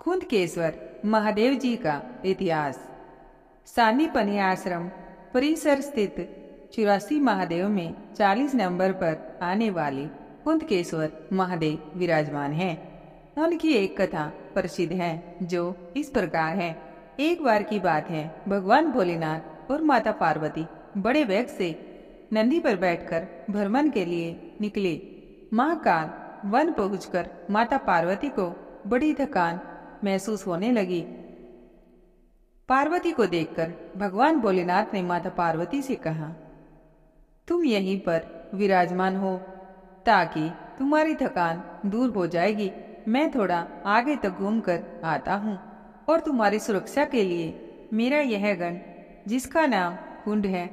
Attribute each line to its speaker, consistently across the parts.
Speaker 1: खुंदकेश्वर महादेव जी का इतिहास। सानीपनी आश्रम परिसर स्थित 84 महादेव में 40 नंबर पर आने वाले खुंदकेश्वर महादेव विराजमान हैं। उनकी एक कथा प्रसिद्ध है जो इस प्रकार है। एक बार की बात है, भगवान भोलेनाथ और माता पार्वती बड़े वेग से नंदी पर बैठकर भ्रमण के लिए निकले। महाकाल वन पहुंचकर माता पार्वती को बड़ी थकान महसूस होने लगी। पार्वती को देखकर भगवान भोलेनाथ ने माता पार्वती से कहा, तुम यहीं पर विराजमान हो ताकि तुम्हारी थकान दूर हो जाएगी। मैं थोड़ा आगे तक घूमकर आता हूँ और तुम्हारी सुरक्षा के लिए मेरा यह गण जिसका नाम कुंड है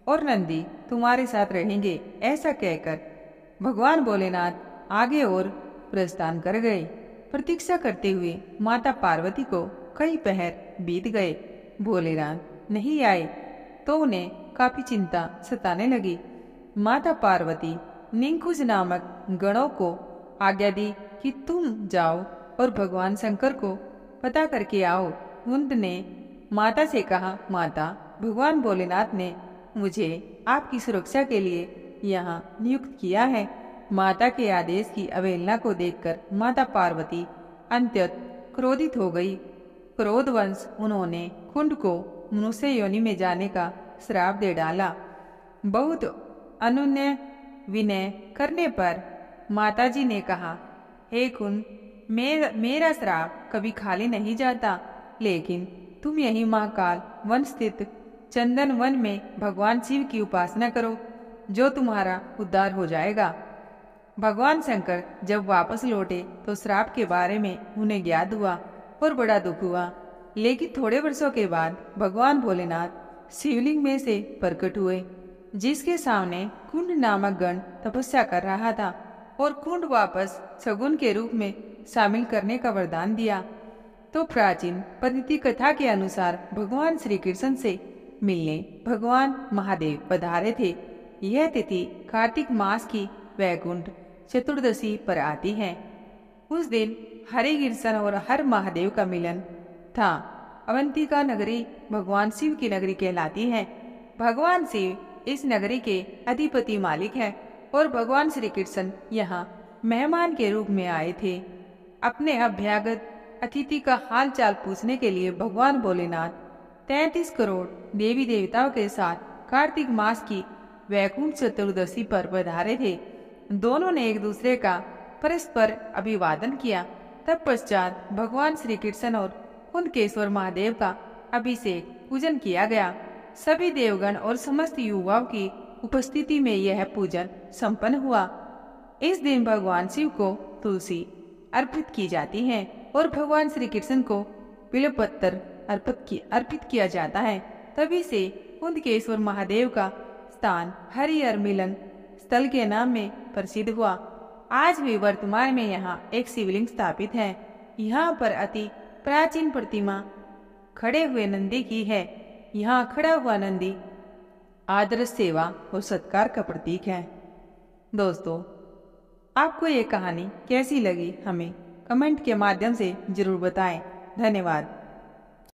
Speaker 1: और नंदी तुम्हारे साथ रहेंगे। ऐसा कहकर भगवान भोलेनाथ आगे और प्रस्थान कर गए। प्रतीक्षा करते हुए माता पार्वती को कई पहर बीत गए। भोलेनाथ नहीं आए तो उन्हें काफी चिंता सताने लगी। माता पार्वती निंकुश नामक गणों को आज्ञा दी कि तुम जाओ और भगवान शंकर को पता करके आओ। कुंद ने माता से कहा, माता, भगवान भोलेनाथ ने मुझे आपकी सुरक्षा के लिए यहाँ नियुक्त किया है। माता के आदेश की अवहेलना को देखकर माता पार्वती अत्यंत क्रोधित हो गई। क्रोधवश उन्होंने कुंड को मनुष्य योनि में जाने का श्राप दे डाला। बहुत अनुनय विनय करने पर माताजी ने कहा, हे कुंड, मेरा श्राप कभी खाली नहीं जाता, लेकिन तुम यही महाकाल वन स्थित चंदन वन में भगवान शिव की उपासना करो, जो तुम्हारा उद्धार हो जाएगा। भगवान शंकर जब वापस लौटे तो श्राप के बारे में उन्हें ज्ञात हुआ और बड़ा दुख हुआ। लेकिन थोड़े वर्षों के बाद भगवान भोलेनाथ शिवलिंग में से प्रकट हुए, जिसके सामने कुंड नामक गण तपस्या कर रहा था, और कुंड वापस सगुन के रूप में शामिल करने का वरदान दिया। तो प्राचीन पद्धति कथा के अनुसार भगवान श्री कृष्ण से मिलने भगवान महादेव पधारे थे। यह तिथि कार्तिक मास की वैकुंठ चतुर्दशी पर आती है। उस दिन हरे गिरसन और हर महादेव का मिलन था। अवंतिका नगरी भगवान शिव की नगरी कहलाती है। भगवान शिव इस नगरी के अधिपति मालिक है और भगवान श्री कृष्ण यहाँ मेहमान के रूप में आए थे। अपने अभ्यागत अतिथि का हाल चाल पूछने के लिए भगवान भोलेनाथ 33 करोड़ देवी देवताओं के साथ कार्तिक मास की वैकुंठ चतुर्दशी पर पधारे थे। दोनों ने एक दूसरे का परस्पर अभिवादन किया। तत्पश्चात भगवान श्री कृष्ण और खुंदकेश्वर महादेव का अभिषेक पूजन किया गया। सभी देवगण और समस्त युवाओं की उपस्थिति में यह पूजन संपन्न हुआ। इस दिन भगवान शिव को तुलसी अर्पित की जाती है और भगवान श्री कृष्ण को बिल्वपत्र अर्पित किया जाता है। तभी से खुंदकेश्वर महादेव का स्थान हरिहर मिलन स्थल के नाम में प्रसिद्ध हुआ। आज भी वर्तमान में यहाँ एक शिवलिंग स्थापित है। यहाँ पर अति प्राचीन प्रतिमा खड़े हुए नंदी की है। यहाँ खड़ा हुआ नंदी आदर, सेवा और सत्कार का प्रतीक है। दोस्तों, आपको ये कहानी कैसी लगी हमें कमेंट के माध्यम से जरूर बताएं। धन्यवाद।